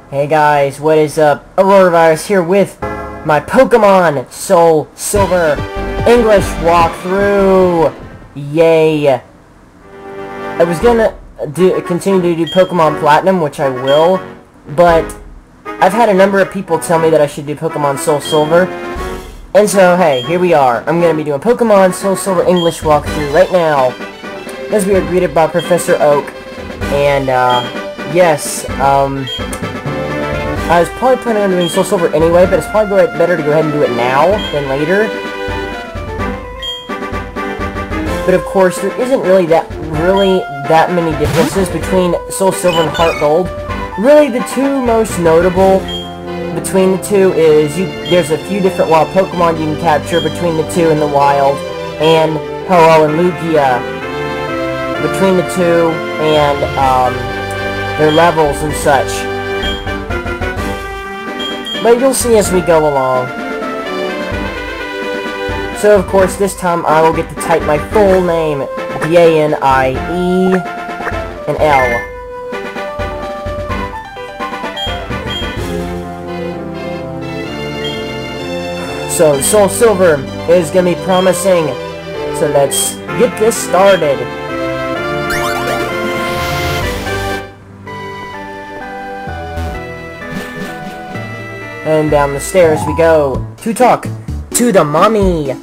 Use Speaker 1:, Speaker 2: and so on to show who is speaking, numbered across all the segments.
Speaker 1: Hey guys, what is up? Auroravirus here with my Pokemon Soul Silver English walkthrough. Yay! I was gonna continue to do Pokemon Platinum, which I will, but I've had a number of people tell me that I should do Pokemon Soul Silver, and so hey, here we are. I'm gonna be doing Pokemon Soul Silver English walkthrough right now, as we are greeted by Professor Oak, and yes, I was probably planning on doing Soul Silver anyway, but it's probably better to go ahead and do it now than later. But of course, there isn't really that many differences between Soul Silver and Heart Gold. Really, the two most notable between the two is there's a few different wild Pokemon you can capture between the two in the wild, and Ho-Oh and Lugia between the two, and their levels and such. But you'll see as we go along. So of course this time I will get to type my full name, D-A-N-I-E and L. So Soul Silver is going to be promising. So let's get this started. And down the stairs we go to talk to the mommy.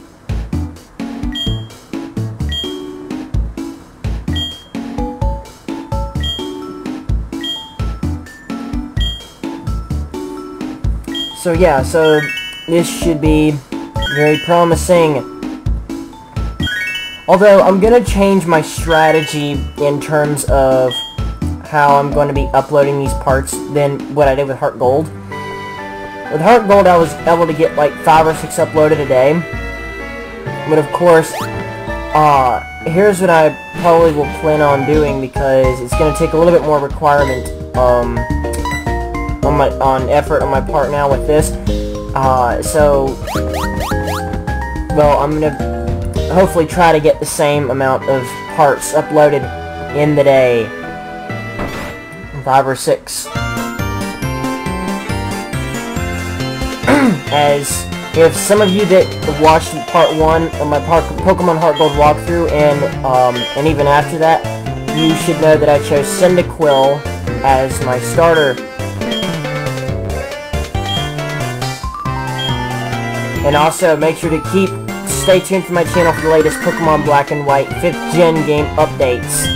Speaker 1: So yeah, so this should be very promising. Although I'm gonna change my strategy in terms of how I'm going to be uploading these parts than what I did with Heart Gold. With Heart Gold, I was able to get like 5 or 6 uploaded a day. But of course, here's what I probably will plan on doing, because it's going to take a little bit more requirement on effort on my part now with this. Well, I'm going to hopefully try to get the same amount of parts uploaded in the day. 5 or 6. As if some of you that watched part 1 of my Pokemon Heart Gold walkthrough, and even after that, you should know that I chose Cyndaquil as my starter. And also, make sure to stay tuned for my channel for the latest Pokemon Black and White 5th Gen game updates.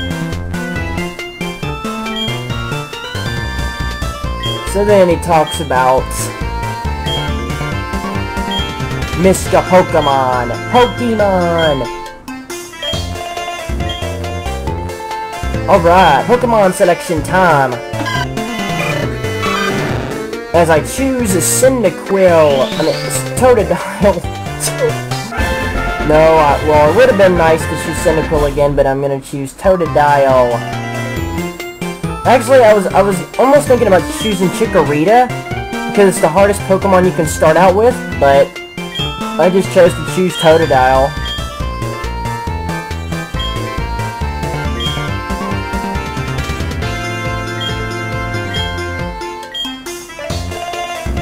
Speaker 1: So then he talks about Mr. Pokemon! Alright, Pokemon selection time! As I choose Cyndaquil, Totodile. No, well, it would have been nice to choose Cyndaquil again, but I'm gonna choose Totodile. Actually, I was almost thinking about choosing Chikorita, because it's the hardest Pokemon you can start out with, but I just chose to choose Totodile.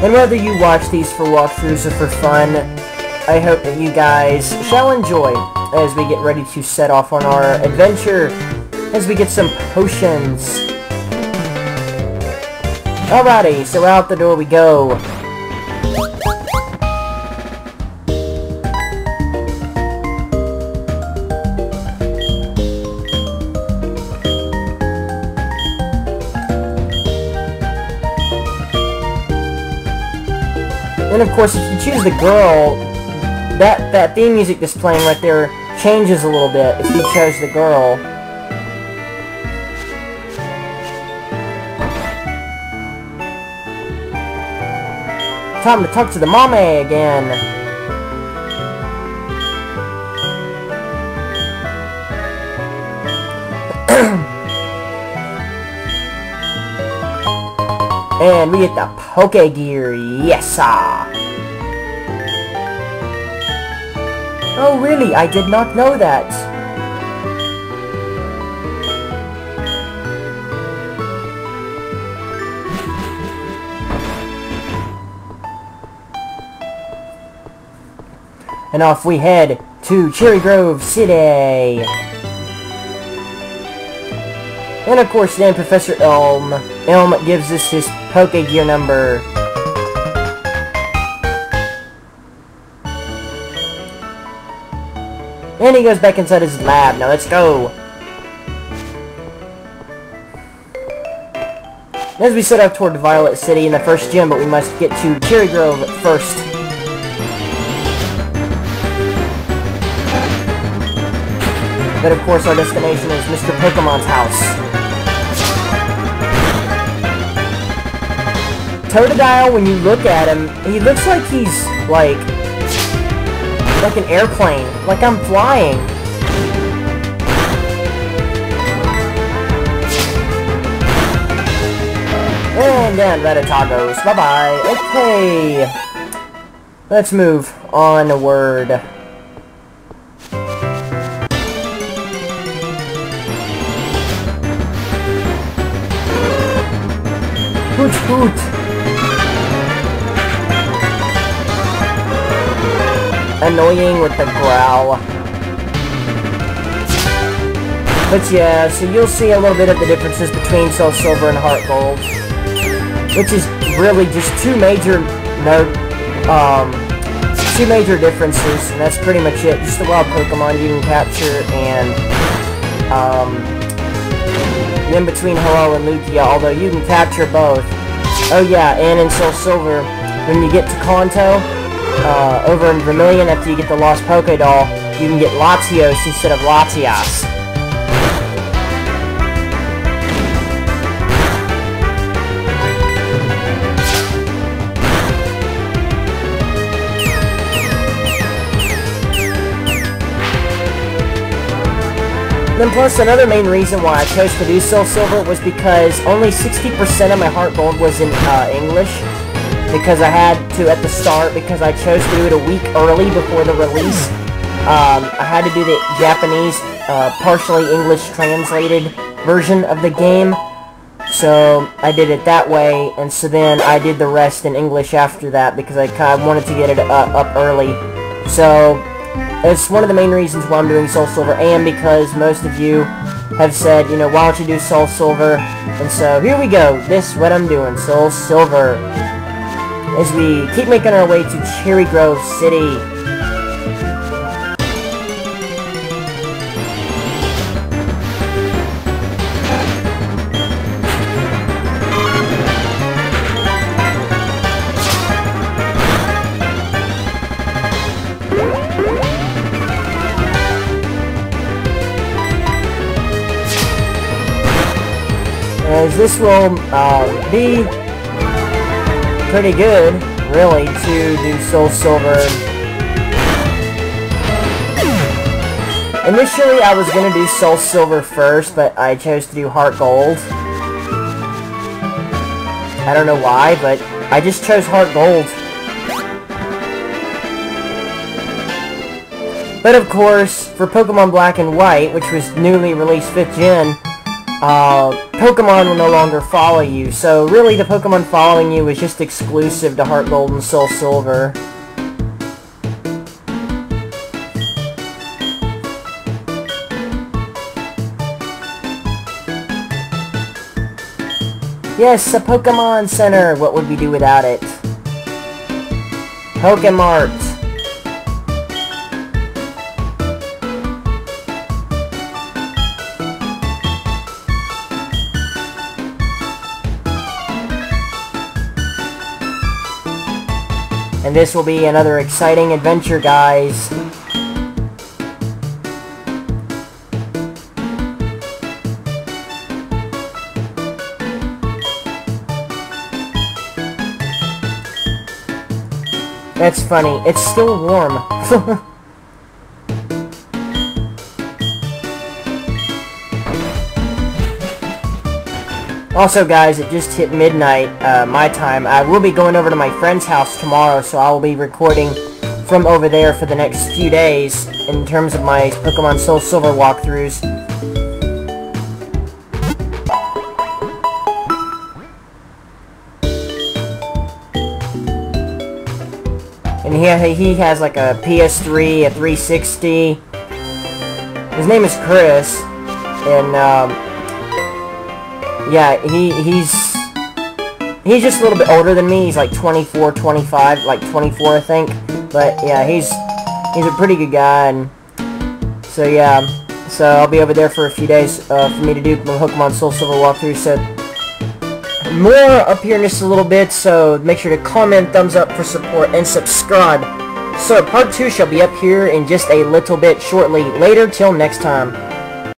Speaker 1: And whether you watch these for walkthroughs or for fun, I hope that you guys shall enjoy as we get ready to set off on our adventure, as we get some potions. Alrighty, so out the door we go. And of course, if you choose the girl, that theme music that's playing right there changes a little bit if you chose the girl. Time to talk to the mommy again. And we get the Pokegear, yes-ah! Oh really, I did not know that! and off we head to Cherry Grove City. And of course then Professor Elm gives us his Pokegear number. And he goes back inside his lab. Now let's go. As we set off toward Violet City in the first gym, but we must get to Cherry Grove first. But of course our destination is Mr. Pokemon's house. Totodile, when you look at him, he looks like he's like an airplane, like I'm flying. And then Rattata. Bye-bye. Okay. Let's move onward. Hoot hoot. Annoying with the growl. But yeah, so you'll see a little bit of the differences between Soul Silver and Heart Gold, which is really just two major differences, and that's pretty much it. Just the wild Pokemon you can capture, and in between Ho-Oh and Lugia, although you can capture both. Oh yeah, and in Soul Silver, when you get to Kanto, over in Vermilion, after you get the Lost Pokédoll, you can get Latios instead of Latias. Then plus, another main reason why I chose to do Soul Silver was because only 60% of my Heart Gold was in English. Because I had to at the start, because I chose to do it a week early before the release. I had to do the Japanese, partially English translated version of the game. So I did it that way, and so then I did the rest in English after that, because I kind of wanted to get it up early. So it's one of the main reasons why I'm doing Soul Silver, and because most of you have said, you know, why don't you do Soul Silver? And so here we go. This is what I'm doing, Soul Silver. As we keep making our way to Cherry Grove City. As this will be pretty good, really, to do Soul Silver. Initially, I was going to do Soul Silver first, but I chose to do Heart Gold. I don't know why, but I just chose Heart Gold. But of course, for Pokemon Black and White, which was newly released 5th Gen, Pokemon will no longer follow you, so really the Pokemon following you is just exclusive to Heart Gold and Soul Silver. Yes, a Pokemon Center! What would we do without it? Pokemart! And this will be another exciting adventure, guys. That's funny. It's still warm. Also, guys, it just hit midnight, my time. I will be going over to my friend's house tomorrow, so I will be recording from over there for the next few days in terms of my Pokemon Soul Silver walkthroughs. And he has like a PS3, a 360. His name is Chris, and yeah, he's just a little bit older than me. He's like 24, 25, like 24, I think. But yeah, he's a pretty good guy, and so yeah. So I'll be over there for a few days for me to do my Pokemon Soul Silver walkthrough. So more up here in just a little bit. So make sure to comment, thumbs up for support, and subscribe. So part 2 shall be up here in just a little bit shortly. Later, till next time.